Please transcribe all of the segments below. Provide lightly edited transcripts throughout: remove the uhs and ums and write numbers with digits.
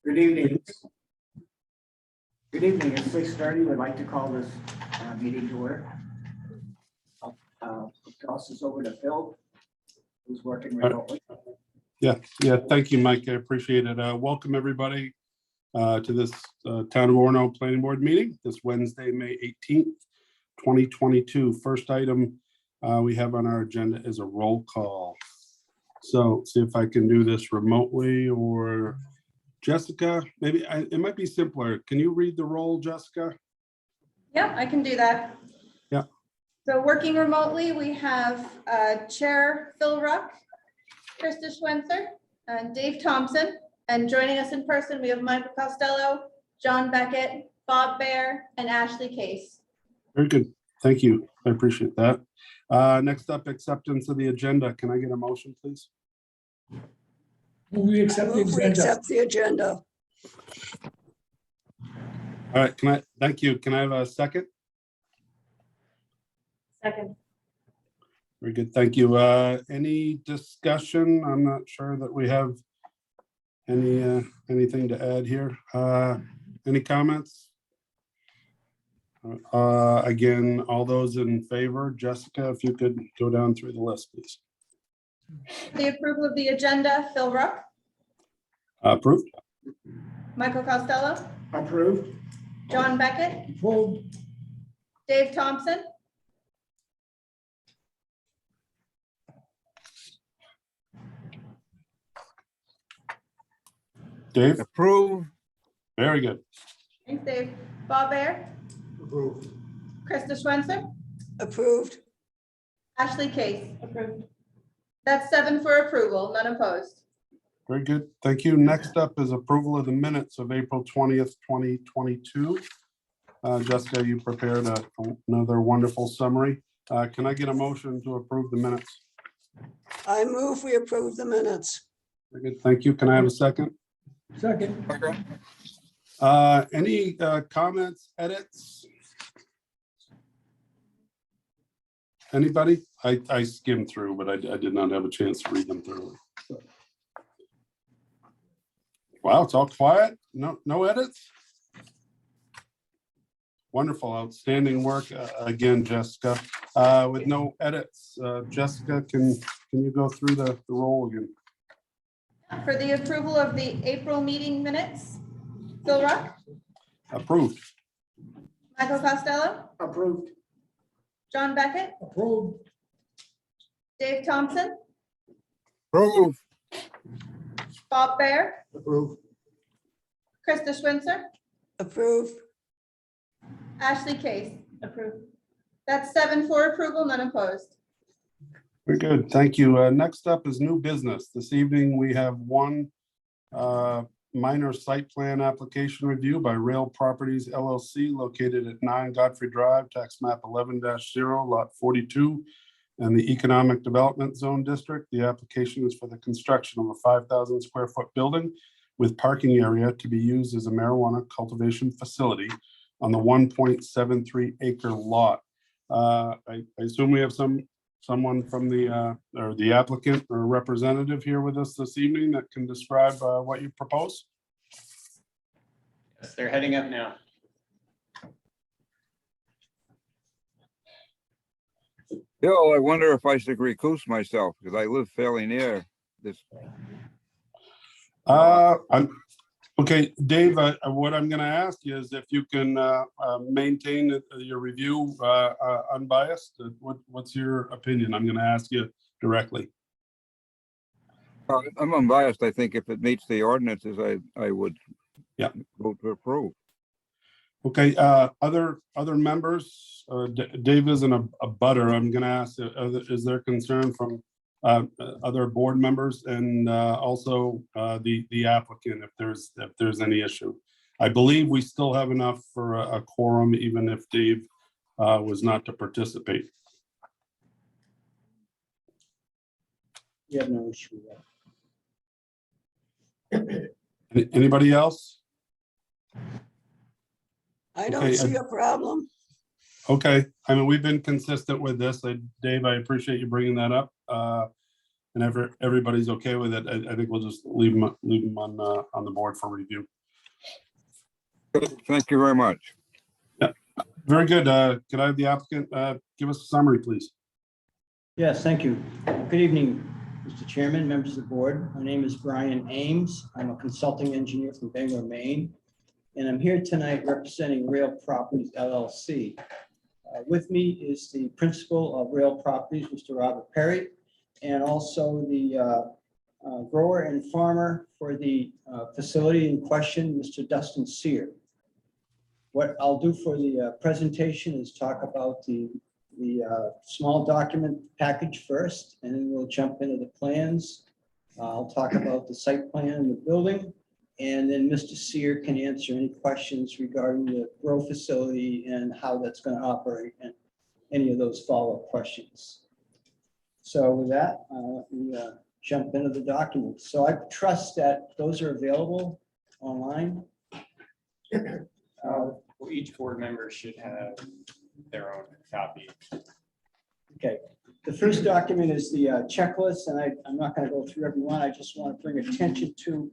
Good evening. Good evening. It's 6:30. We'd like to call this meeting to order. I'll toss this over to Phil, who's working remotely. Yeah. Thank you, Mike. I appreciate it. Welcome everybody to this Town of Orono Planning Board meeting this Wednesday, May 18th, 2022. First item we have on our agenda is a roll call. So see if I can do this remotely, or Jessica, maybe it might be simpler. Can you read the roll, Jessica? Yeah, I can do that. Yeah. So working remotely, we have Chair Phil Ruck, Krista Schwenzer, and Dave Thompson. And joining us in person, we have Michael Costello, John Beckett, Bob Baer, and Ashley Case. Very good. Thank you. I appreciate that. Next up, acceptance of the agenda. Can I get a motion, please? We accept the agenda. All right, thank you. Can I have a second? Second. Very good, thank you. Any discussion? I'm not sure that we have anything to add here. Any comments? Again, all those in favor, Jessica, if you could go down through the list, please. The approval of the agenda, Phil Ruck, Approved. Michael Costello, Approved. John Beckett, Approved. Dave Thompson, Dave? Approve. Very good. thanks Dave, Bob Baer, Approved. Krista Schwenzer, Approved. Ashley Case. Approved. That's 7 for approval, none opposed. Very good. Thank you. Next up is approval of the minutes of April 20th, 2022. Jessica, you prepared another wonderful summary. Can I get a motion to approve the minutes? I move we approve the minutes. Very good. Thank you. Can I have a second? Second. Any comments, edits? Anybody? I skimmed through, but I did not have a chance to read them thoroughly. So. Wow, it's all quiet. No edits. Wonderful, outstanding work again, Jessica. With no edits, Jessica, can you go through the roll again? For the approval of the April meeting minutes, Phil Ruck, Approved. Michael Costello, Approved. John Beckett, Approved. Dave Thompson, Approve. Bob Baer, Approved. Krista Schwenzer, Approved. Ashley Case. Approved. That's 7 for approval, none opposed. Very good, thank you. Next up is new business. This evening, we have one minor site plan application review by Rail Properties LLC located at 9 Godfrey Drive, tax map 11-0, lot 42, and the Economic Development Zone District. The application is for the construction of a 5,000 square foot building with parking area to be used as a marijuana cultivation facility on the 1.73 acre lot. I assume we have someone from the or the applicant or representative here with us this evening that can describe what you propose. Yes, they're heading up now. Bill, I wonder if I should recuse myself because I live fairly near this. Okay, Dave, what I'm going to ask you is if you can maintain your review unbiased. What's your opinion? I'm going to ask you directly. I'm unbiased. I think if it meets the ordinances, I would vote to approve. Okay, other members, Dave isn't a butter. I'm going to ask, is there concern from other board members and also the applicant if there's any issue? I believe we still have enough for a quorum, even if Dave was not to participate. You have no issue with Anybody else? I don't Okay, see a problem. Okay, I mean, we've been consistent with this. Dave, I appreciate you bringing that up. and everybody's okay with it, I think we'll just leave them on the board for review. Thank you very much. Very good. Could I have the applicant give us a summary, please? Yes, thank you. Good evening, Mr. Chairman, members of the board. My name is Brian Ames. I'm a consulting engineer from Bangor, Maine, and I'm here tonight representing Rail Properties LLC. With me is the principal of Rail Properties, Mr. Robert Perry, and also the grower and farmer for the facility in question, Mr. Dustin Sear. What I'll do for the presentation is talk about the small document package first, and then we'll jump into the plans. I'll talk about the site plan and the building, and then Mr. Sear can answer any questions regarding the grow facility and how that's going to operate and any of those follow-up questions. So with that, we jump into the documents. So I trust that those are available online. Well, each board member should have their own copy. Okay, the first document is the checklist, and I'm not going to go through every one. I just want to bring attention to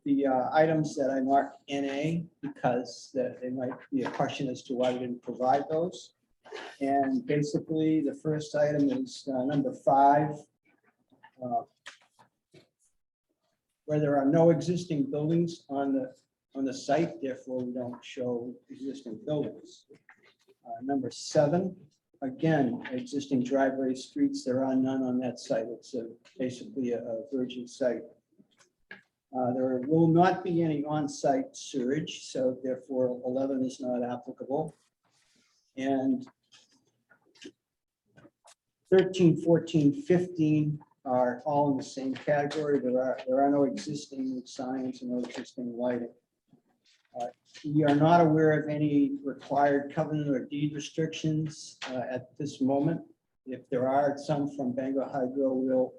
the items that I marked NA because there might be a question as to why we didn't provide those. And basically, the first item is number 5, where there are no existing buildings on the site, therefore we don't show existing buildings. Number 7, again, existing driveways, streets, there are none on that site. It's basically a virgin site. There will not be any on-site sewage, so therefore 11 is not applicable. And 13, 14, 15 are all in the same category. There are no existing signs and no existing lighting. We are not aware of any required covenant or deed restrictions at this moment. If there are some from Bangor Hydro, we'll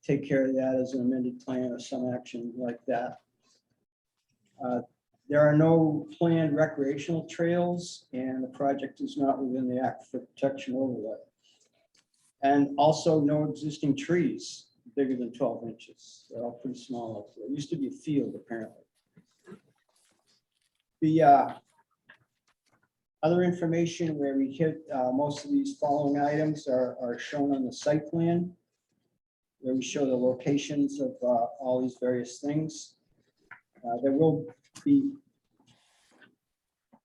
take care of that as an amended plan or some action like that. There are no planned recreational trails, and the project is not within the Aquifer Protection Overlay. And also no existing trees bigger than 12 inches. They're all pretty small out there. It used to be a field, apparently. The other information where we hit most of these following items are shown on the site plan, where we show the locations of all these various things. There will be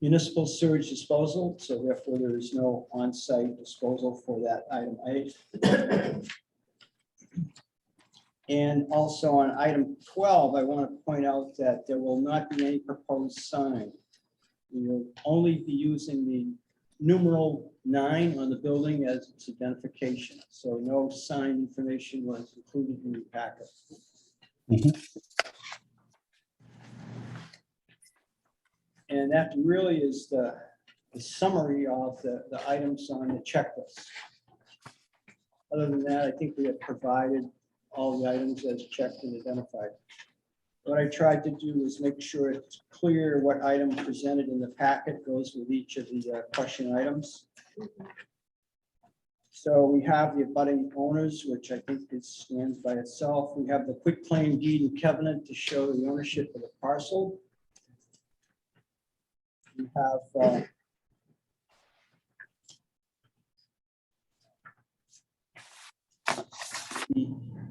municipal sewage disposal, so therefore there is no on-site disposal for that item 8. And also on item 12, I want to point out that there will not be any proposed sign. We will only be using the numeral 9 on the building as its identification. So no sign information was included in the packet. And that really is the summary of the items on the checklist. Other than that, I think we have provided all the items as checked and identified. What I tried to do is make sure it's clear what item presented in the packet goes with each of the question items. So we have the abutting owners, which I think stands by itself. We have the quitclaim deed and covenant to show the ownership of the parcel. We have the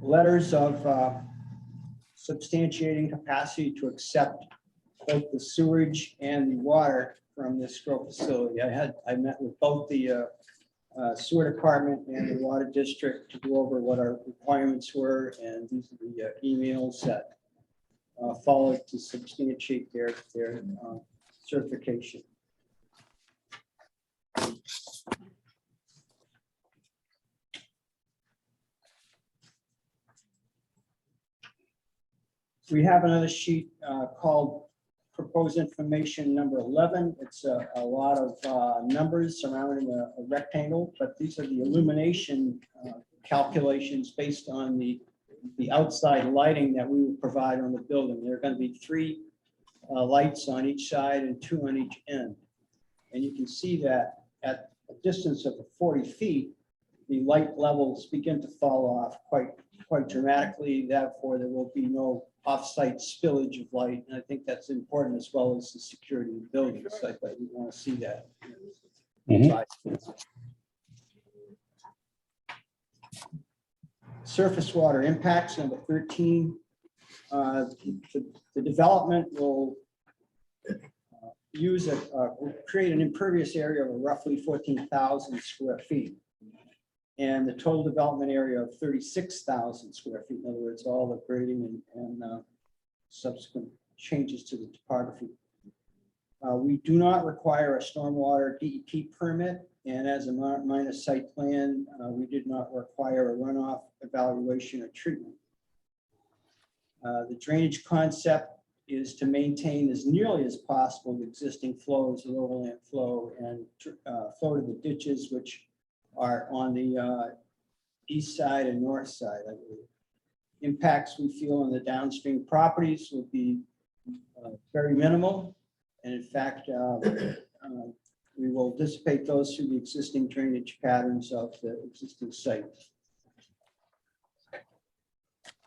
letters of substantiating capacity to accept both the sewage and the water from this grow facility. I met with both the sewer department and the water district to go over what our requirements were, and these are the emails that followed to substantiate their certification. We have another sheet called proposed information number 11. It's a lot of numbers surrounding a rectangle, but these are the illumination calculations based on the outside lighting that we will provide on the building. There are going to be 3 lights on each side and 2 on each end. And you can see that at a distance of 40 feet, the light levels begin to fall off quite dramatically. Therefore, there will be no off-site spillage of light. And I think that's important as well as the security of the building. So I thought you want to see that. Mhm. Surface water impacts, number 13. The development will create an impervious area of roughly 14,000 square feet. And the total development area of 36,000 square feet. In other words, all the grading and subsequent changes to the topography. We do not require a stormwater DEP permit, and as a minor site plan, we did not require a runoff evaluation or treatment. The drainage concept is to maintain as nearly as possible the existing flows of overland flow and flow to the ditches, which are on the east side and north side, I believe. Impacts we feel on the downstream properties will be very minimal. And in fact, we will dissipate those through the existing drainage patterns of the existing site.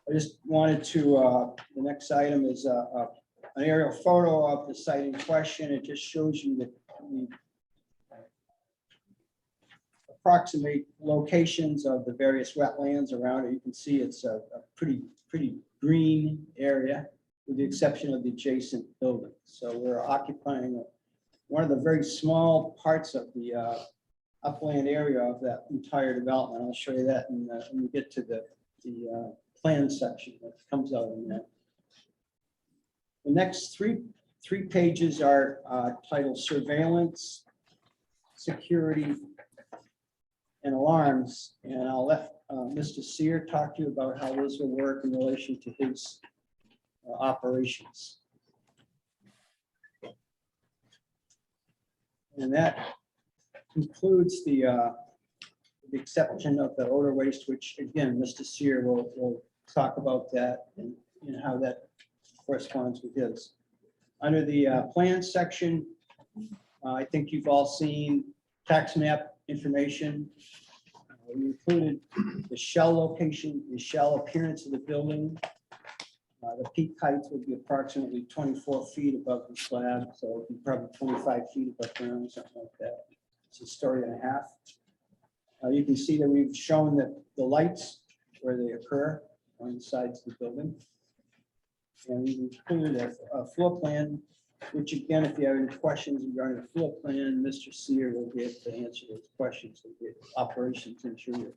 I just wanted to, the next item is an aerial photo of the site in question. It just shows you that we approximate locations of the various wetlands around it. You can see it's a pretty green area with the exception of the adjacent building. So we're occupying one of the very small parts of the upland area of that entire development. I'll show you that when we get to the plan section that comes out in that. The next three pages are titled Surveillance, Security, and Alarms. And I'll let Mr. Sear talk to you about how this will work in relation to his operations. And that concludes the exception of the odor waste, which again, Mr. Sear will talk about that and how that corresponds with his. Under the plan section, I think you've all seen tax map information. We included the shell location, the shell appearance of the building. The peak height would be approximately 24 feet above the slab, so it would be probably 25 feet above ground, something like that. It's a story and a half. You can see that we've shown that the lights where they occur on the sides of the building. And we've included a floor plan, which again, if you have any questions regarding the floor plan, Mr. Sear will be able to answer those questions of the operations interior.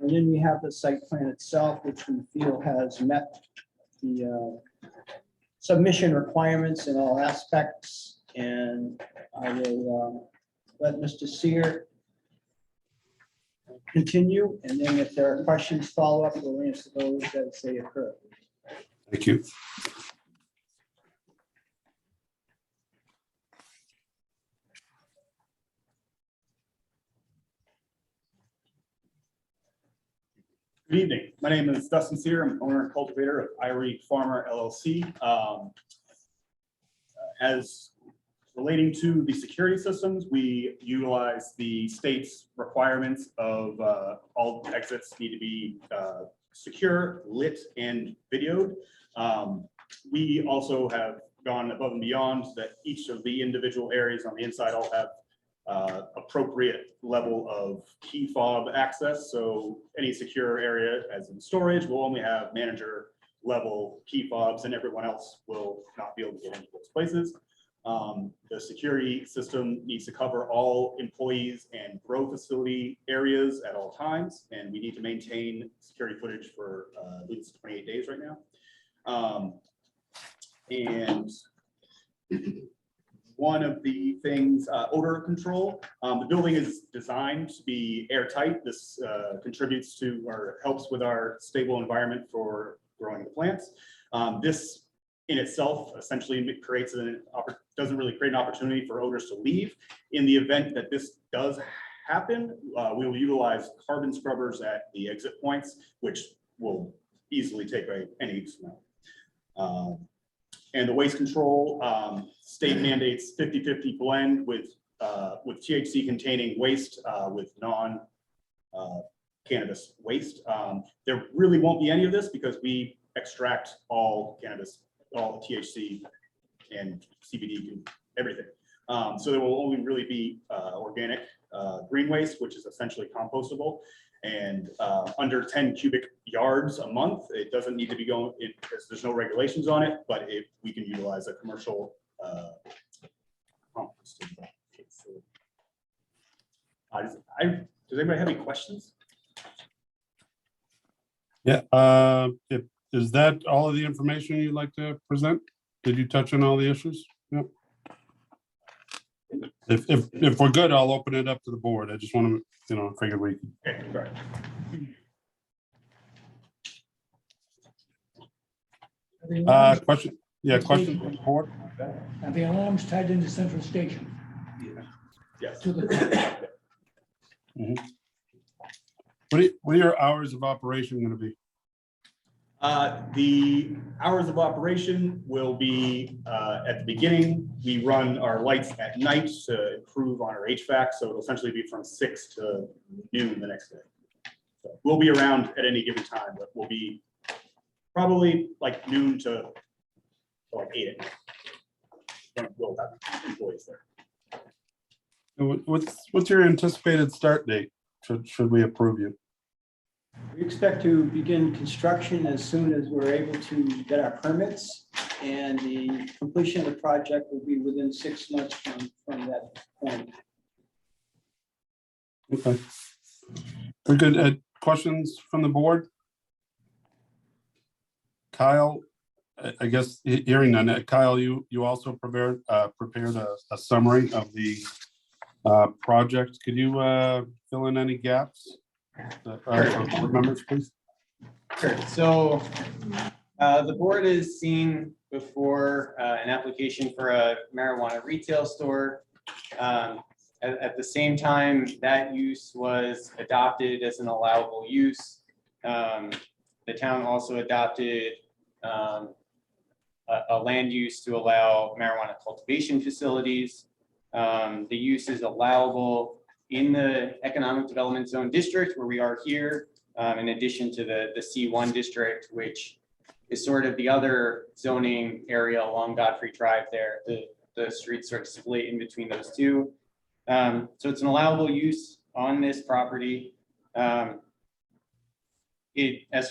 And then we have the site plan itself, which we feel has met the submission requirements in all aspects. And I will let Mr. Sear continue. And then if there are questions, follow up, we'll answer those as they occur. Thank you. Good evening. My name is Dustin Sear. I'm owner and cultivator of Irie Farmer LLC. As relating to the security systems, we utilize the state's requirements of all exits need to be secure, lit, and videoed. We also have gone above and beyond that. Each of the individual areas on the inside all have appropriate level of key fob access. So any secure area, as in storage, will only have manager level key fobs, and everyone else will not be able to get into those places. The security system needs to cover all employees and grow facility areas at all times, and we need to maintain security footage for at least 28 days right now. And one of the things, odor control. The building is designed to be airtight. This contributes to or helps with our stable environment for growing the plants. This in itself essentially creates doesn't really create an opportunity for odors to leave. In the event that this does happen, we will utilize carbon scrubbers at the exit points, which will easily take away any smell. And the waste control, state mandates 50-50 blend with with THC containing waste with non-cannabis waste. There really won't be any of this because we extract all cannabis, all THC and CBD and everything. So there will only really be organic green waste, which is essentially compostable. And under 10 cubic yards a month, it doesn't need to be going in because there's no regulations on it, but if we can utilize a commercial compost. Does anybody have any questions? Yeah, is that all of the information you'd like to present? Did you touch on all the issues? Yep. If we're good, I'll open it up to the board. I just want to, figure we. Okay, right. Question? Yeah, question from the board? And the alarm's tied into central station. Yes. To the, What are your hours of operation going to be? The hours of operation will be at the beginning. We run our lights at night to improve on our HVAC, so it'll essentially be from 6 to noon the next day. So we'll be around at any given time, but we'll be probably like noon to like 8 at night. We'll have employees there. What's your anticipated start date? Should we approve you? We expect to begin construction as soon as we're able to get our permits, and the completion of the project will be within 6 months from that point. Okay. We're good. Questions from the board? Kyle, I guess hearing none. Kyle, you also prepared a summary of the project. Could you fill in any gaps? Board members, please. Sure. So the board has seen before an application for a marijuana retail store. At the same time, that use was adopted as an allowable use. The town also adopted a land use to allow marijuana cultivation facilities. The use is allowable in the economic development zone district where we are here, in addition to the C1 district, which is sort of the other zoning area along Godfrey Drive there. The streets sort of split in between those two. So it's an allowable use on this property. As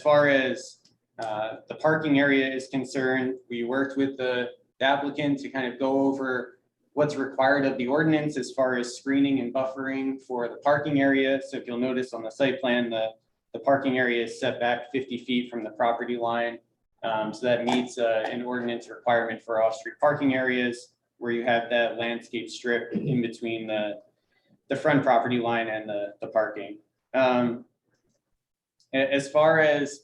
far as the parking area is concerned, we worked with the applicant to kind of go over what's required of the ordinance as far as screening and buffering for the parking area. So if you'll notice on the site plan, the parking area is set back 50 feet from the property line. So that meets an ordinance requirement for off-street parking areas where you have that landscape strip in between the front property line and the parking. As far as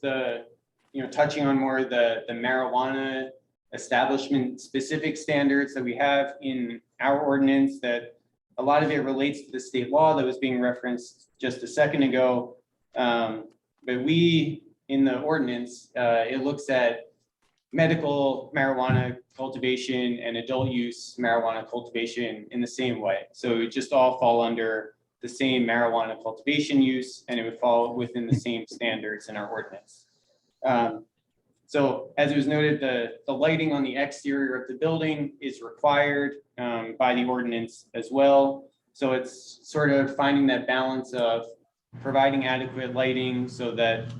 touching on more the marijuana establishment specific standards that we have in our ordinance, that a lot of it relates to the state law that was being referenced just a second ago. But we, in the ordinance, it looks at medical marijuana cultivation and adult use marijuana cultivation in the same way. So it would just all fall under the same marijuana cultivation use, and it would fall within the same standards in our ordinance. So as it was noted, the lighting on the exterior of the building is required by the ordinance as well. So it's sort of finding that balance of providing adequate lighting so that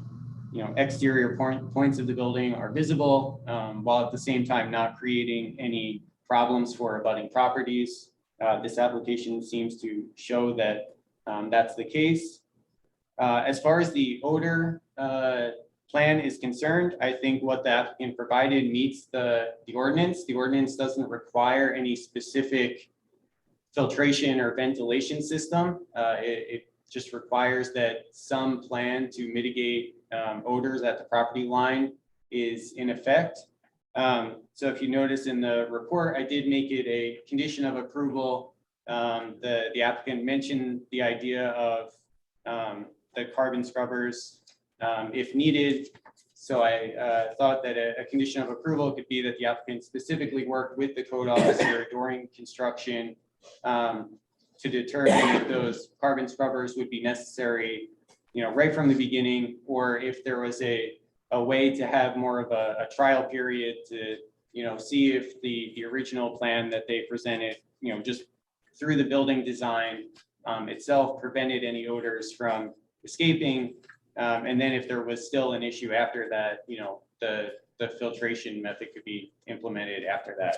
exterior points of the building are visible, while at the same time not creating any problems for abutting properties. This application seems to show that that's the case. As far as the odor plan is concerned, I think what the applicant provided meets the ordinance. The ordinance doesn't require any specific filtration or ventilation system. It just requires that some plan to mitigate odors at the property line is in effect. So if you notice in the report, I did make it a condition of approval. The applicant mentioned the idea of the carbon scrubbers if needed. So I thought that a condition of approval could be that the applicant specifically worked with the code officer during construction to determine if those carbon scrubbers would be necessary, right from the beginning, or if there was a way to have more of a trial period to, see if the original plan that they presented, just through the building design itself prevented any odors from escaping. And then if there was still an issue after that, the filtration method could be implemented after that.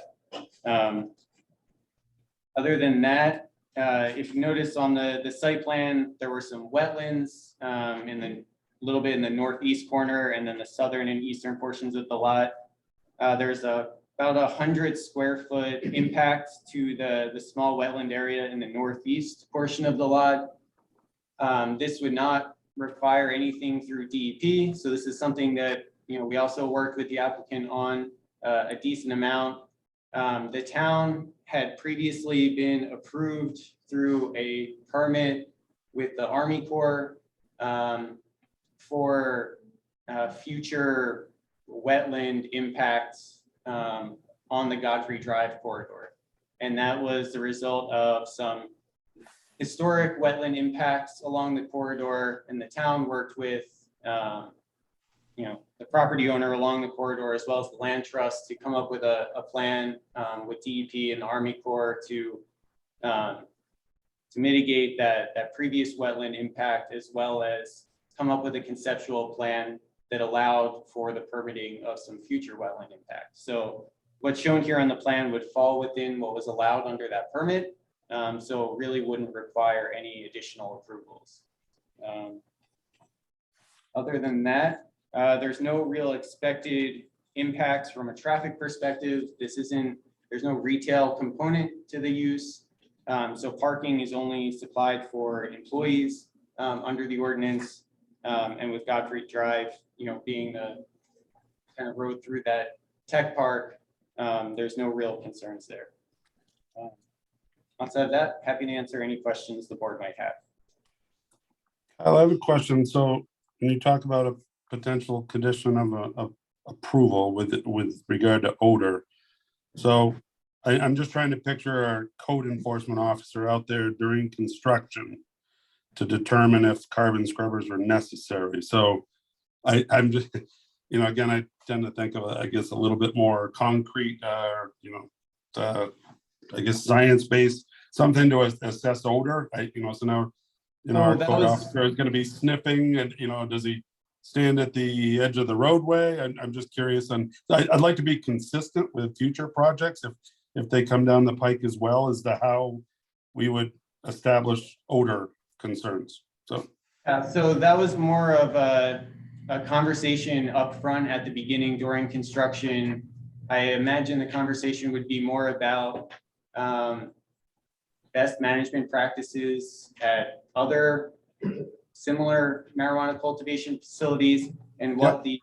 Other than that, if you notice on the site plan, there were some wetlands in the little bit in the northeast corner, and then the southern and eastern portions of the lot. There's about 100 square foot impact to the small wetland area in the northeast portion of the lot. This would not require anything through DEP. So this is something that, we also worked with the applicant on a decent amount. The town had previously been approved through a permit with the Army Corps for future wetland impacts on the Godfrey Drive corridor. And that was the result of some historic wetland impacts along the corridor, and the town worked with the property owner along the corridor, as well as the land trust, to come up with a plan with DEP and the Army Corps to mitigate that previous wetland impact, as well as come up with a conceptual plan that allowed for the permitting of some future wetland impacts. So what's shown here on the plan would fall within what was allowed under that permit. So really wouldn't require any additional approvals. Other than that, there's no real expected impacts from a traffic perspective. There's no retail component to the use. So parking is only supplied for employees under the ordinance. And with Godfrey Drive, being the kind of road through that tech park, there's no real concerns there. Outside of that, happy to answer any questions the board might have. I have a question. So when you talk about a potential condition of approval with regard to odor, so I'm just trying to picture our code enforcement officer out there during construction to determine if carbon scrubbers are necessary. So I'm just, again, I tend to think of, I guess, a little bit more concrete, I guess, science-based, something to assess odor. So now, our code officer is going to be sniffing, and, does he stand at the edge of the roadway? I'm just curious, and I'd like to be consistent with future projects if they come down the pike as well, as to how we would establish odor concerns. So that was more of a conversation up front at the beginning during construction. I imagine the conversation would be more about best management practices at other similar marijuana cultivation facilities and what the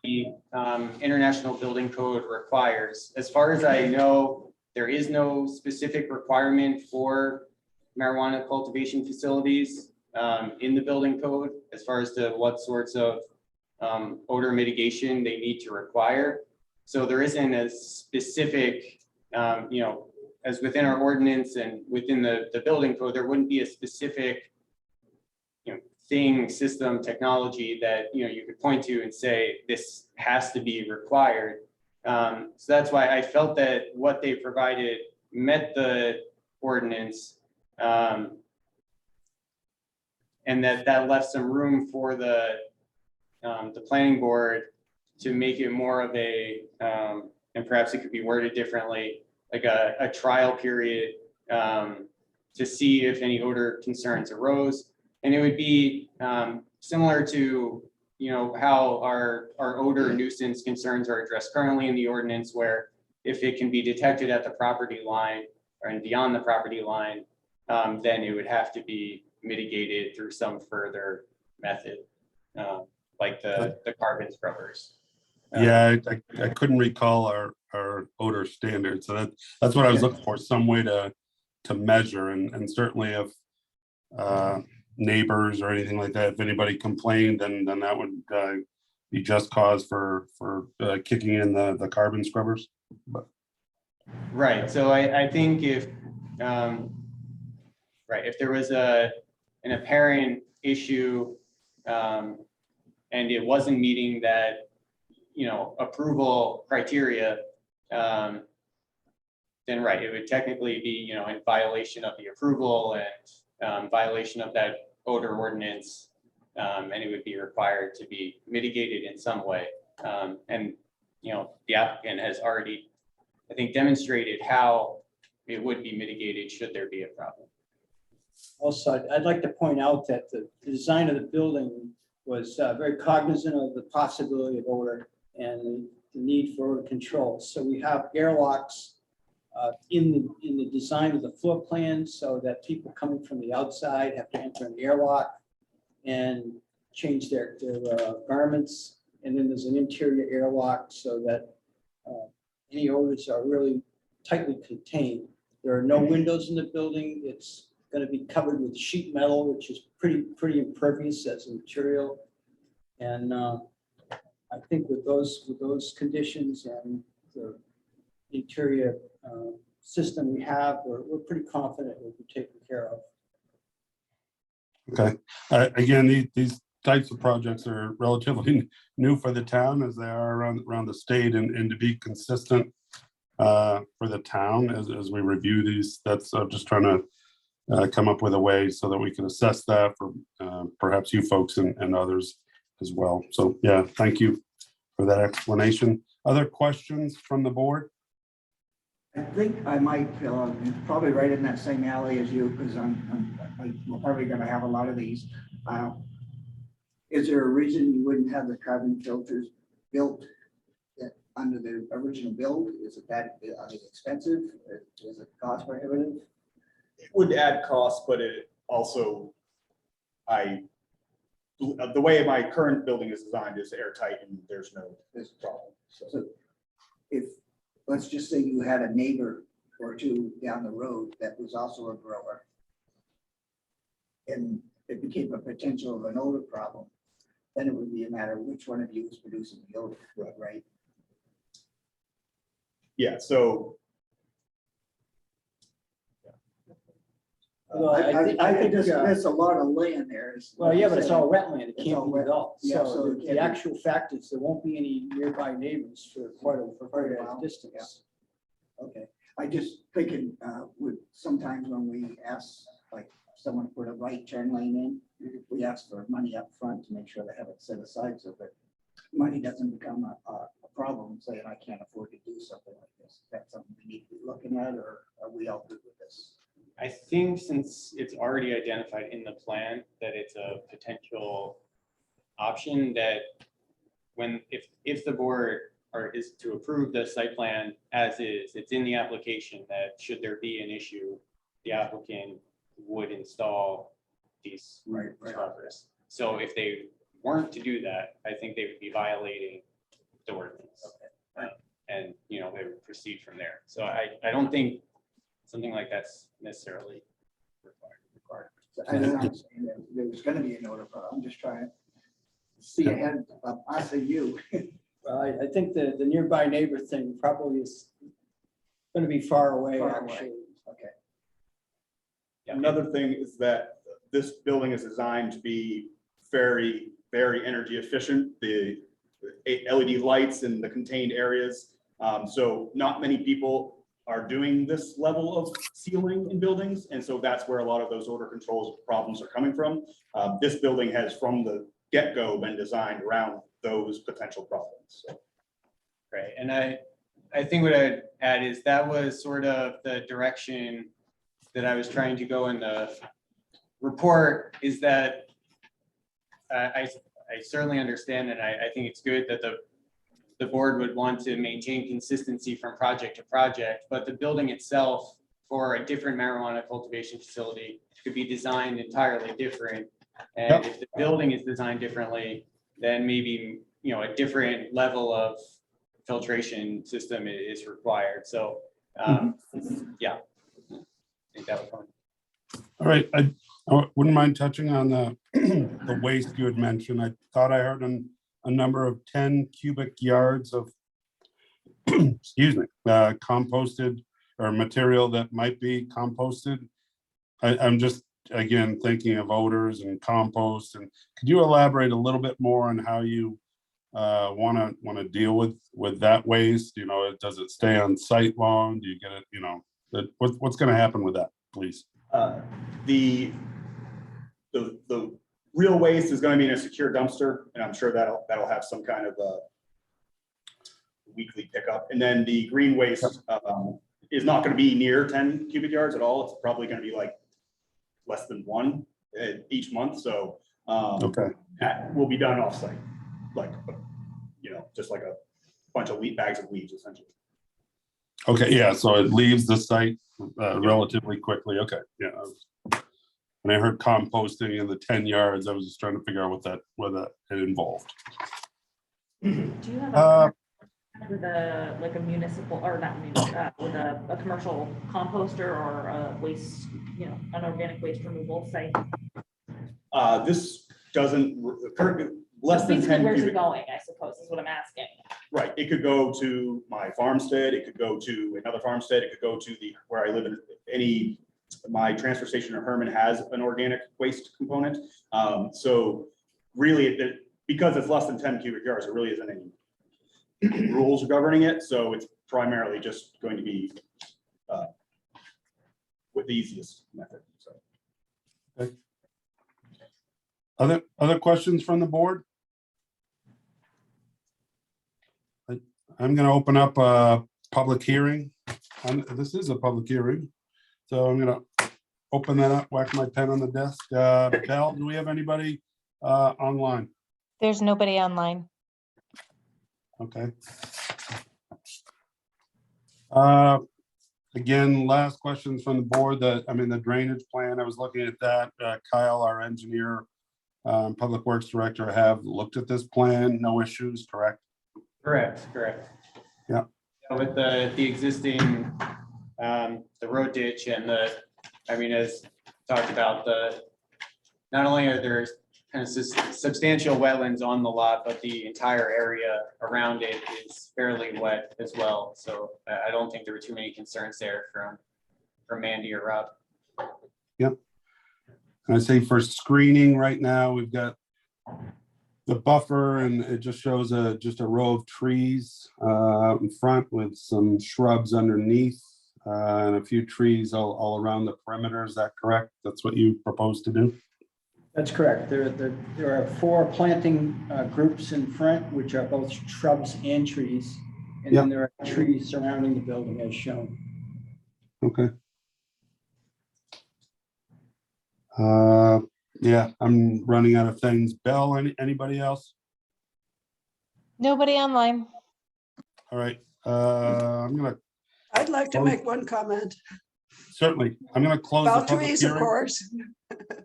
International Building Code requires. As far as I know, there is no specific requirement for marijuana cultivation facilities in the building code as far as to what sorts of odor mitigation they need to require. So there isn't a specific, as within our ordinance and within the building code, there wouldn't be a specific system, technology that you could point to and say this has to be required. So that's why I felt that what they provided met the ordinance, and that left some room for the planning board to make it more of a, and perhaps it could be worded differently, like a trial period to see if any odor concerns arose. And it would be similar to, how our odor nuisance concerns are addressed currently in the ordinance, where if it can be detected at the property line or beyond the property line, then it would have to be mitigated through some further method, like the carbon scrubbers. Yeah, I couldn't recall our odor standards. So that's what I was looking for, some way to measure, and certainly if neighbors or anything like that, if anybody complained, then that would be just cause for kicking in the carbon scrubbers. But Right. So I think if right, if there was an apparent issue, and it wasn't meeting that, approval criteria, then right, it would technically be, in violation of the approval and violation of that odor ordinance. And it would be required to be mitigated in some way. And, the applicant has already, I think, demonstrated how it would be mitigated should there be a problem. Also, I'd like to point out that the design of the building was very cognizant of the possibility of odor and the need for odor control. So we have airlocks in the design of the floor plan so that people coming from the outside have to enter an airlock and change their garments. And then there's an interior airlock so that any odors are really tightly contained. There are no windows in the building. It's going to be covered with sheet metal, which is pretty impervious as a material. And I think with those conditions and the interior system we have, we're pretty confident it will be taken care of. Okay. Again, these types of projects are relatively new for the town as they are around the state, and to be consistent for the town as we review these, that's just trying to come up with a way so that we can assess that for perhaps you folks and others as well. So yeah, thank you for that explanation. Other questions from the board? I think I might, probably right in that same alley as you, because we're probably gonna have a lot of these. Is there a reason you wouldn't have the carbon filters built under the original build? Is it that, are they expensive? Is it cost prohibitive? It would add cost, but it also, the way my current building is designed is airtight and there's no problem. So if, let's just say you had a neighbor or two down the road that was also a grower, and it became a potential of an odor problem, then it would be a matter of which one of you is producing the odor, right? Yeah, so Well, I think there's a lot of land there. Well, yeah, but it's all wetland. It It's can't all be wet. developed. Yeah, So so it the can't be- actual fact is there won't be any nearby neighbors for quite a Wow. distance. Okay, I just thinking, sometimes when we ask, like, someone to put a right turn lane in, we ask for money up front to make sure they have it set aside so that money doesn't become a problem, saying I can't afford to do something like this. Is that something we need to be looking at, or are we all good with this? I think since it's already identified in the plan that it's a potential option, that if the board is to approve the site plan as is, it's in the application that should there be an issue, the applicant would install these scrubbers. So if they weren't to do that, I think they would be violating the ordinance. And they would proceed from there. So I don't think something like that's necessarily required. So I'm not saying that there's gonna be an odor problem. I'm just trying to see ahead of us and you. Well, I think the nearby neighbor thing probably is going to be far away, Far away. actually. Okay. another thing is that this building is designed to be very, very energy efficient. The LED lights in the contained areas. So not many people are doing this level of sealing in buildings. And so that's where a lot of those odor control problems are coming from. This building has from the get-go been designed around those potential problems. So. Right, and I think what I'd add is that was sort of the direction that I was trying to go in the report, is that I certainly understand, and I think it's good that the board would want to maintain consistency from project to project, but the building itself for a different marijuana cultivation facility could be designed entirely different. And if the building is designed differently, then maybe, a different level of filtration system is required. So, yeah, I think that would come. All right, I wouldn't mind touching on the waste you had mentioned. I thought I heard a number of 10 cubic yards of, excuse me, composted or material that might be composted. I'm just, again, thinking of odors and compost, and could you elaborate a little bit more on how you want to deal with that waste? You know, does it stay on site long? Do you get it, you know, what's going to happen with that, please? The real waste is going to be in a secure dumpster, and I'm sure that'll have some kind of weekly pickup. And then the green waste is not going to be near 10 cubic yards at all. It's probably going to be like less than 1 each month. So Okay. that will be done offsite, like, you know, just like a bunch of bags of leaves essentially. Okay, yeah, so it leaves the site relatively quickly. Okay, yeah. When I heard composting in the 10 yards, I was just trying to figure out what that it involved. Do you have a with like a municipal or not municipal with a commercial composter or a waste, you know, an organic waste removal site? This doesn't less than 10 Where's cubic. it going, I suppose, is what I'm asking. Right, it could go to my farmstead, it could go to another farmstead, it could go to where I live in my transfer station in Herman has an organic waste component. So really, because it's less than 10 cubic yards, there really isn't any rules governing it. So it's primarily just going to be with the easiest method. So. Okay. Other questions from the board? I'm going to open up a public hearing. This is a public hearing. So I'm going to open that up, whack my pen on the desk. Belle, do we have anybody online? There's nobody online. Okay. Again, last questions from the board. The drainage plan, I was looking at that. Kyle, our engineer, public works director, have looked at this plan. No issues, correct? Correct. Yeah. With the existing, the road ditch and as talked about, not only are there kind of substantial wetlands on the lot, but the entire area around it is fairly wet as well. So I don't think there were too many concerns there from Mandy or Rob. Yep. And I say for screening right now, we've got the buffer, and it just shows just a row of trees in front with some shrubs underneath and a few trees all around the perimeter. Is that correct? That's what you propose to do? That's correct. There are 4 planting groups in front, which are both shrubs and trees. And then there are trees surrounding the building as shown. Okay. Yeah, I'm running out of things. Belle, anybody else? Nobody online. All right. I'd like to make one comment Certainly. I'm going to close the about public trees, of hearing. course.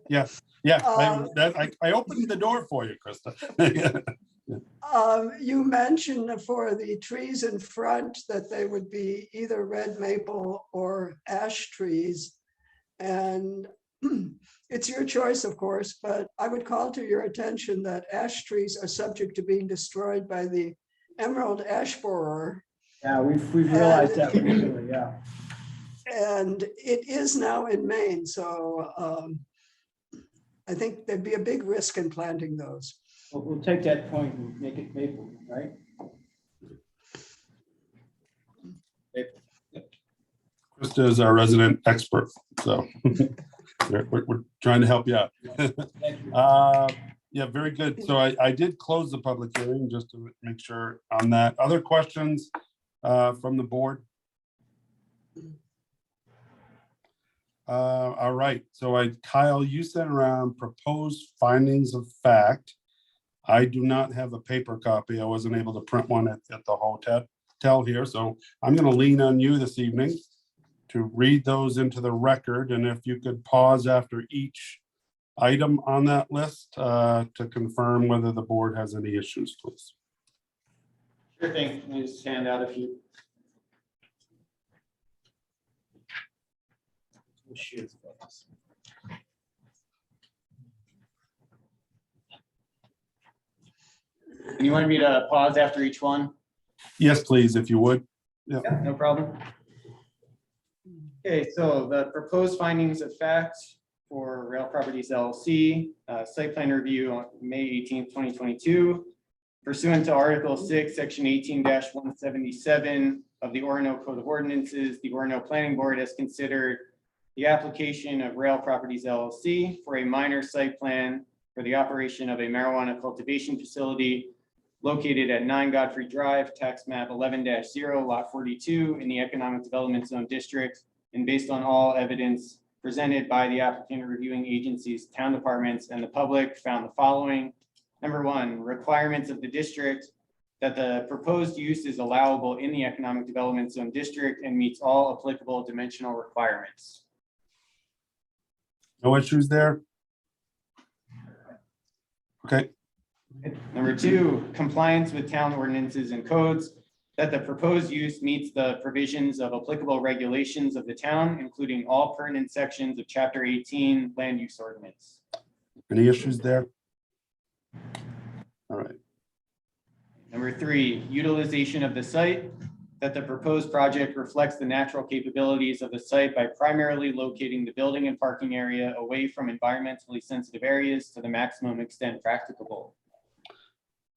Yeah. I opened the door for you, Krista. You mentioned for the trees in front that they would be either red maple or ash trees. And it's your choice, of course, but I would call to your attention that ash trees are subject to being destroyed by the emerald ash borer. Yeah, we've realized that recently, yeah. And it is now in Maine, so I think there'd be a big risk in planting those. We'll take that point and make it maple, right? Krista is our resident expert, so we're trying to help you out. Yeah, very good. So I did close the public hearing just to make sure on that. Other questions from the board? All right. So Kyle, you sent around proposed findings of fact. I do not have a paper copy. I wasn't able to print one at the hotel here. So I'm going to lean on you this evening to read those into the record. And if you could pause after each item on that list to confirm whether the board has any issues, please. Sure thing. Let me just hand out a few. And you wanted me to pause after each one? Yes, please, if you would. Yeah. Yeah, no problem. Okay, so the proposed findings of fact for Rail Properties LLC, site plan review on May 18th, 2022. Pursuant to Article 6, Section 18-177 of the Orono Code of Ordinances, the Orono Planning Board has considered the application of Rail Properties LLC for a minor site plan for the operation of a marijuana cultivation facility located at 9 Godfrey Drive, tax map 11-0, lot 42 in the Economic Development Zone District. And based on all evidence presented by the applicant, reviewing agencies, town departments, and the public, found the following. Number one, requirements of the district, that the proposed use is allowable in the Economic Development Zone District and meets all applicable dimensional requirements. No issues there? Okay, Number two, compliance with town ordinances and codes, that the proposed use meets the provisions of applicable regulations of the town, including all pertinent sections of Chapter 18 Land Use Ordinance. any issues there? All right, Number three, utilization of the site, that the proposed project reflects the natural capabilities of the site by primarily locating the building and parking area away from environmentally sensitive areas to the maximum extent practicable.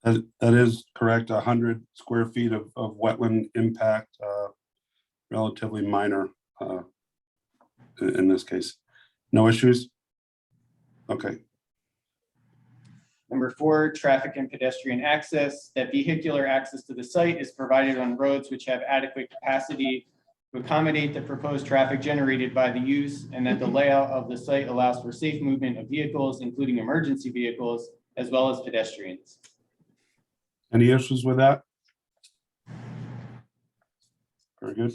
that is correct. 100 square feet of wetland impact, relatively minor in this case. No issues? Okay, Number four, traffic and pedestrian access, that vehicular access to the site is provided on roads which have adequate capacity to accommodate the proposed traffic generated by the use, and that the layout of the site allows for safe movement of vehicles, including emergency vehicles, as well as pedestrians. any issues with that? Very good.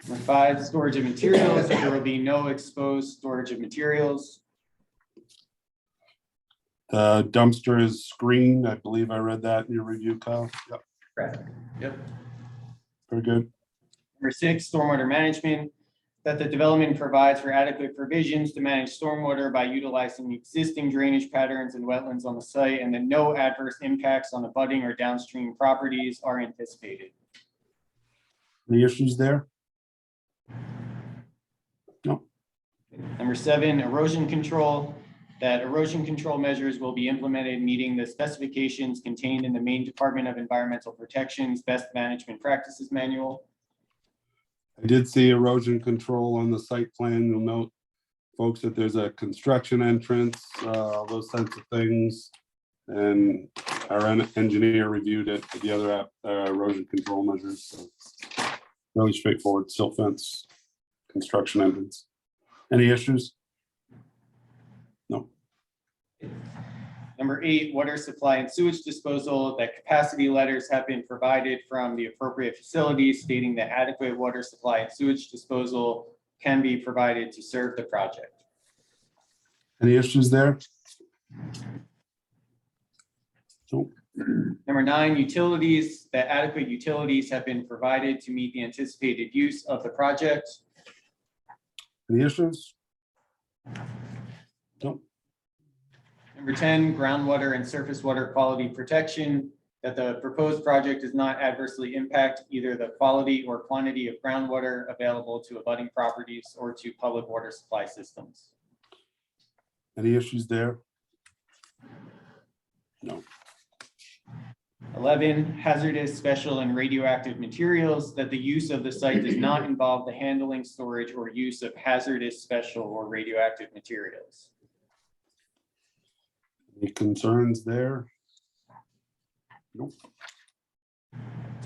Number five, storage of materials, that there will be no exposed storage of materials. The dumpster is screened. I believe I read that in your review, Kyle. Yep, Correct. Yep. very good. Number six, stormwater management, that the development provides for adequate provisions to manage stormwater by utilizing existing drainage patterns and wetlands on the site, and that no adverse impacts on abutting or downstream properties are anticipated. Any issues there? No. Number seven, erosion control, that erosion control measures will be implemented meeting the specifications contained in the Maine Department of Environmental Protection's Best Management Practices Manual. I did see erosion control on the site plan. You'll note, folks, that there's a construction entrance, all those types of things. And our engineer reviewed it, the other erosion control measures. So really straightforward, silt fence, construction entrance. Any issues? No. Number eight, water supply and sewage disposal, that capacity letters have been provided from the appropriate facilities stating that adequate water supply and sewage disposal can be provided to serve the project. Any issues there? Nope. Number nine, utilities, that adequate utilities have been provided to meet the anticipated use of the project. Any issues? Nope. Number 10, groundwater and surface water quality protection, that the proposed project does not adversely impact either the quality or quantity of groundwater available to abutting properties or to public water supply systems. Any issues there? No. 11, hazardous, special, and radioactive materials, that the use of the site does not involve the handling, storage, or use of hazardous, special, or radioactive materials. Any concerns there? Nope.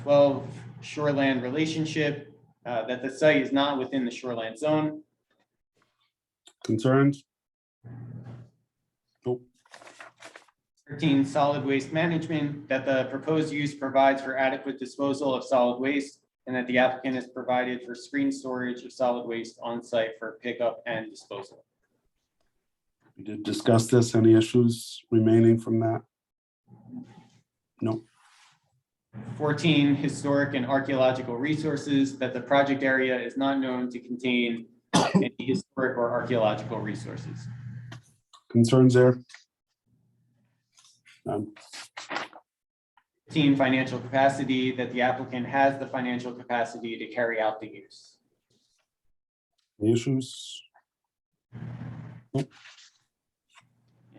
12, shoreland relationship, that the site is not within the shoreland zone. Concerns? Nope. 13, solid waste management, that the proposed use provides for adequate disposal of solid waste, and that the applicant has provided for screen storage of solid waste on site for pickup and disposal. We did discuss this. Any issues remaining from that? No. 14, historic and archaeological resources, that the project area is not known to contain any historic or archaeological resources. Concerns there? None. 15, financial capacity, that the applicant has the financial capacity to carry out the use. Any issues?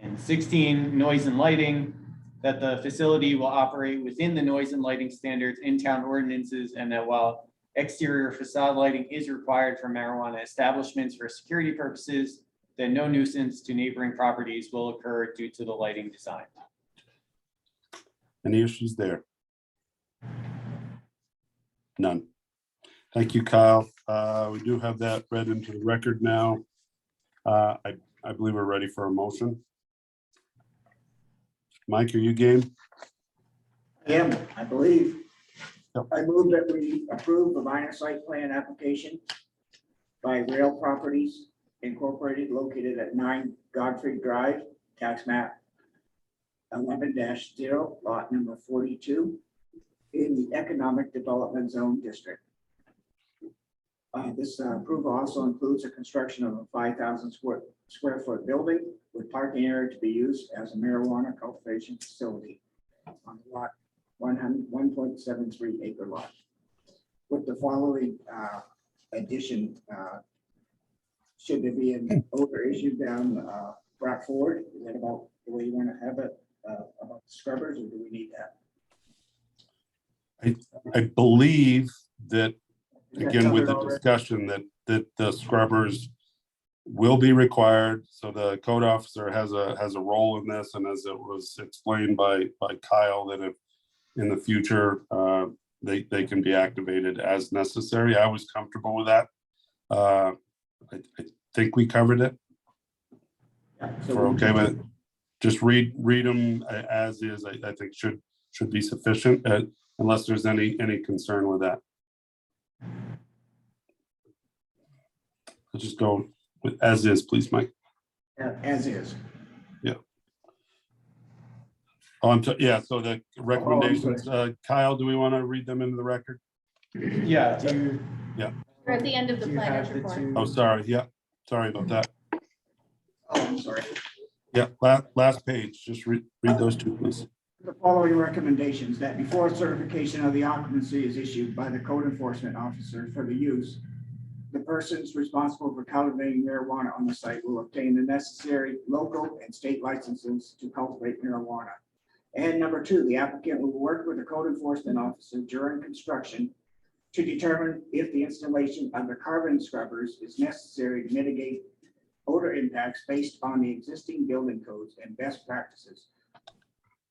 And 16, noise and lighting, that the facility will operate within the noise and lighting standards in town ordinances, and that while exterior facade lighting is required for marijuana establishments for security purposes, then no nuisance to neighboring properties will occur due to the lighting design. Any issues there? None. Thank you, Kyle. We do have that read into the record now. I believe we're ready for a motion. Mike, are you game? I believe. Yep. I move that we approve the minor site plan application by Rail Properties Incorporated located at 9 Godfrey Drive, tax map 11-0, lot number 42 in the Economic Development Zone District. This approval also includes the construction of a 5,000 square foot building with parking area to be used as a marijuana cultivation facility on the lot 1.73 acre lot. With the following addition, should there be an odor issue down brought forward? Is that about the way you want to have it about scrubbers, or do we need that? I believe that, again, with the Covered already? discussion that the scrubbers will be required. So the code officer has a role in this, and as it was explained by Kyle, that if in the future they can be activated as necessary. I was comfortable with that. I think we covered it. Yeah, If we're okay with it. Just read them as is. I think should be sufficient, unless there's any concern with that. Let's just go with as is, please, Mike. As is. Yeah, so the recommendations, Kyle, do we want to read them into the record? Yeah. We're at the end of the Do you planner's have the report. two? Oh, sorry. Yeah, sorry about that. Oh, I'm sorry. Yeah, last page. Just read those two, please. The following recommendations: that before certification of the occupancy is issued by the code enforcement officer for the use, the persons responsible for cultivating marijuana on the site will obtain the necessary local and state licenses to cultivate marijuana. And number 2, the applicant will work with the code enforcement officer during construction to determine if the installation of the carbon scrubbers is necessary to mitigate odor impacts based on the existing building codes and best practices.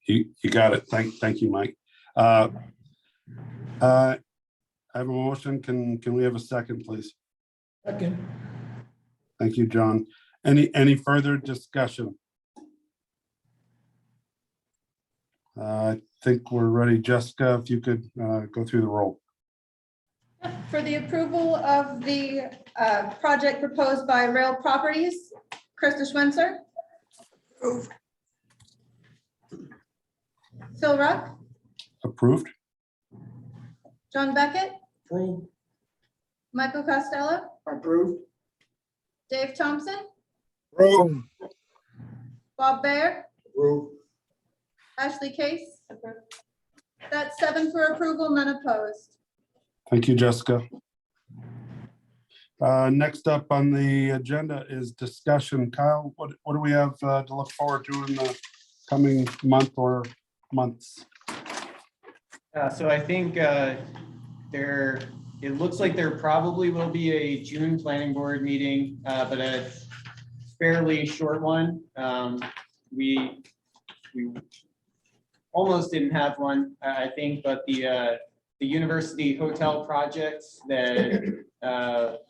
You got it. Thank you, Mike. I have a motion. Can we have a second, please? Second. Thank you, John. Any further discussion? I think we're ready. Jessica, if you could go through the roll. For the approval of the project proposed by Rail Properties, Krista Schwenser, Approved. Phil Ruck, Approved? John Beckett, Approved. Michael Costello, Approved. Dave Thompson, Approved. Bob Baer, Approved. Ashley Case. That's 7 for approval, none opposed. Thank you, Jessica. Next up on the agenda is discussion. Kyle, what do we have to look forward to in the coming month or months? So I think it looks like there probably will be a June planning board meeting, but a fairly short one. We almost didn't have one, I think, but the university hotel projects that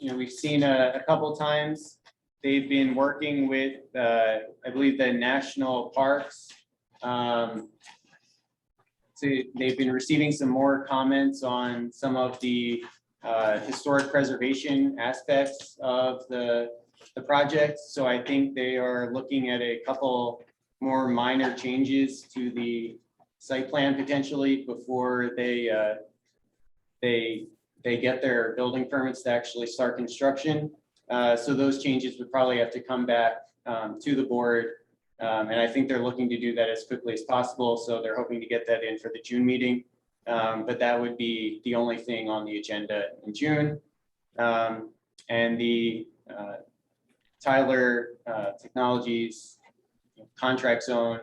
we've seen a couple times. They've been working with I believe the national parks. So they've been receiving some more comments on some of the historic preservation aspects of the project. So I think they are looking at a couple more minor changes to the site plan potentially before they get their building permits to actually start construction. So those changes would probably have to come back to the board. And I think they're looking to do that as quickly as possible. So they're hoping to get that in for the June meeting. But that would be the only thing on the agenda in June. and the Tyler Technologies contract zone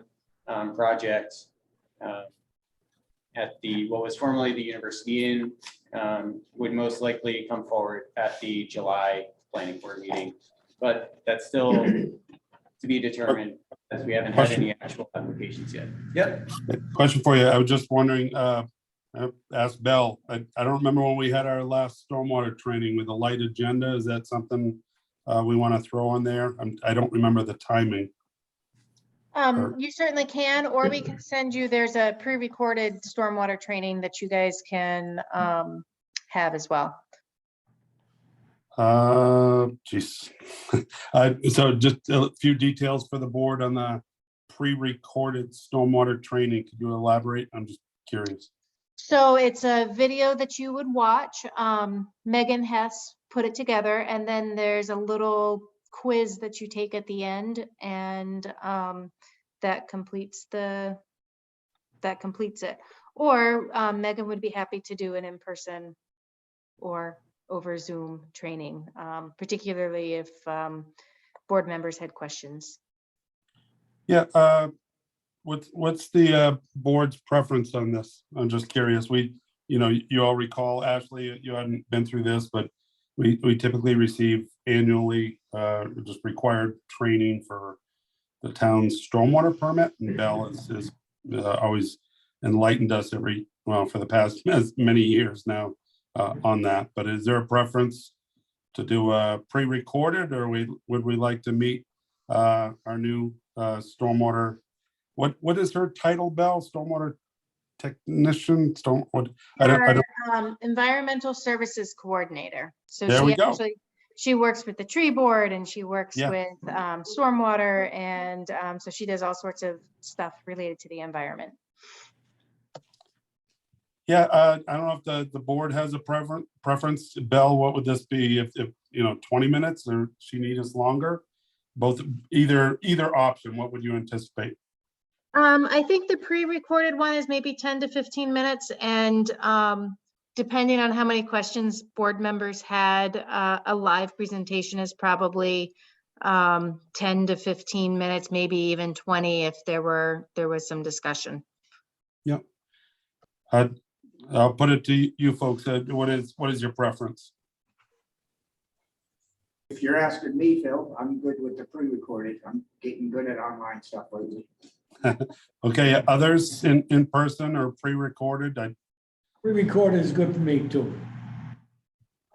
project at the, what was formerly the University Inn, would most likely come forward at the July planning board meeting. But that's still to be determined, as we haven't had any actual applications yet. Yep. Question for you. I was just wondering, I asked Bell, I don't remember when we had our last stormwater training with a light agenda. Is that something we want to throw on there? I don't remember the timing. You certainly can, or we can send you, there's a pre-recorded stormwater training that you guys can have as well. Geez. So just a few details for the board on the pre-recorded stormwater training. Could you elaborate? I'm just curious. So it's a video that you would watch. Megan Hess put it together, and then there's a little quiz that you take at the end, and that completes it. Or Megan would be happy to do an in-person or over Zoom training, particularly if board members had questions. Yeah. What's the board's preference on this? I'm just curious. You all recall, Ashley, you hadn't been through this, but we typically receive annually just required training for the town's stormwater permit, and Bell is always enlightened us for the past many years now on that. But is there a preference to do a pre-recorded, or would we like to meet our new stormwater? What is her title, Bell? Stormwater technician? I don't. Environmental services coordinator. So There we go. She works with the tree board, and she works Yeah. with stormwater, and so she does all sorts of stuff related to the environment. Yeah, I don't know if the board has a preference. Bell, what would this be if 20 minutes, or she need us longer? Both, either option, what would you anticipate? I think the pre-recorded one is maybe 10 to 15 minutes, and depending on how many questions board members had, a live presentation is probably 10 to 15 minutes, maybe even 20 if there was some discussion. Yeah. I'll put it to you folks. What is your preference? If you're asking me, Phil, I'm good with the pre-recorded. I'm getting good at online stuff lately. Okay, others in person or pre-recorded? Pre-recorded is good for me too.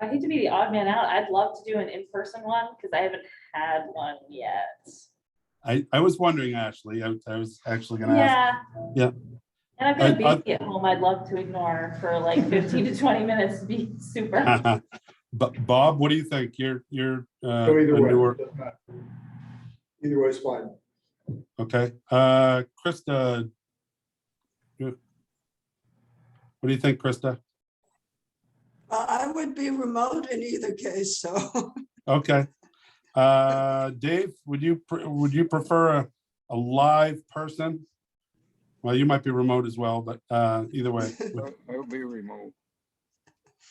I hate to be the odd man out. I'd love to do an in-person one because I haven't had one yet. I was wondering, Ashley, I was actually gonna ask. Yeah. And I've got a baby at home I'd love to ignore for like 15 to 20 minutes to be super. But Bob, what do you think? You're Go either way. newer. Either way is fine. Okay, Krista. What do you think, Krista? I would be remote in either case, so. Okay. Dave, would you prefer a live person? Well, you might be remote as well, but either way. I'll be remote.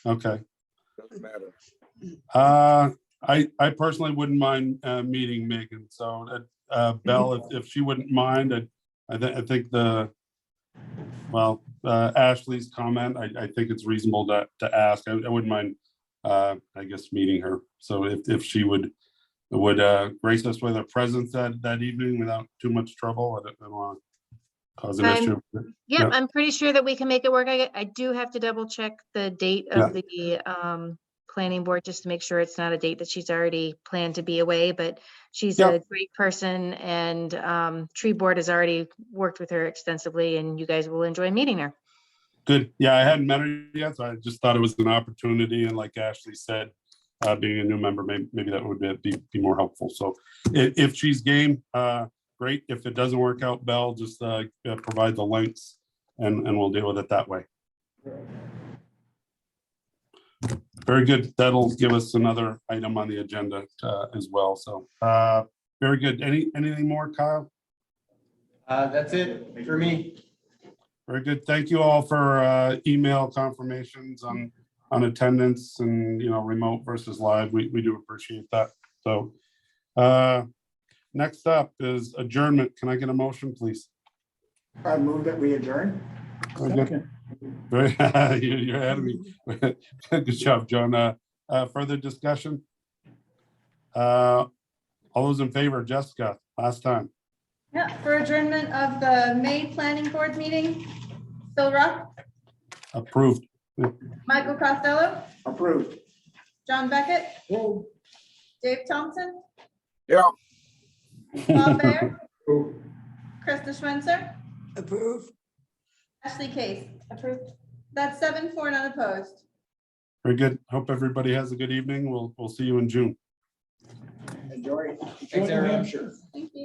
Okay. Doesn't matter. I personally wouldn't mind meeting Megan. So Belle, if she wouldn't mind, I think Ashley's comment, I think it's reasonable to ask. I wouldn't mind, I guess, meeting her. So if she would grace us with her presence that evening without too much trouble, I don't want to cause an issue. Yeah, I'm pretty sure that we can make it work. I do have to double check the date of the planning board just to make sure it's not a date that she's already planned to be away, but she's a great person, and tree board has already worked with her extensively, and you guys will enjoy meeting her. Good. Yeah, I hadn't met her yet, so I just thought it was an opportunity, and like Ashley said, being a new member, maybe that would be more helpful. So if she's game, great. If it doesn't work out, Belle, just provide the links and we'll deal with it that way. Very good. That'll give us another item on the agenda as well. So very good. Anything more, Kyle? That's it for me. Very good. Thank you all for email confirmations on on attendance and, remote versus live. We do appreciate that. So next up is adjournment. Can I get a motion, please? I move that we adjourn. Very good. Very, you're ahead of me. Good job, John. Further discussion? All those in favor, Jessica, last time. Yeah, for adjournment of the May Planning Board meeting, Phil Ruck, Approved. Michael Costello, Approved. John Beckett, Oh, Dave Thompson, Yeah. Bob Baer, Krista Schwenser, Approve. Ashley Case. Approved. That's 7-4 not opposed. Very good. Hope everybody has a good evening. We'll see you in June. Enjoy. enjoy Thanks, New everyone. Hampshire. Thank you.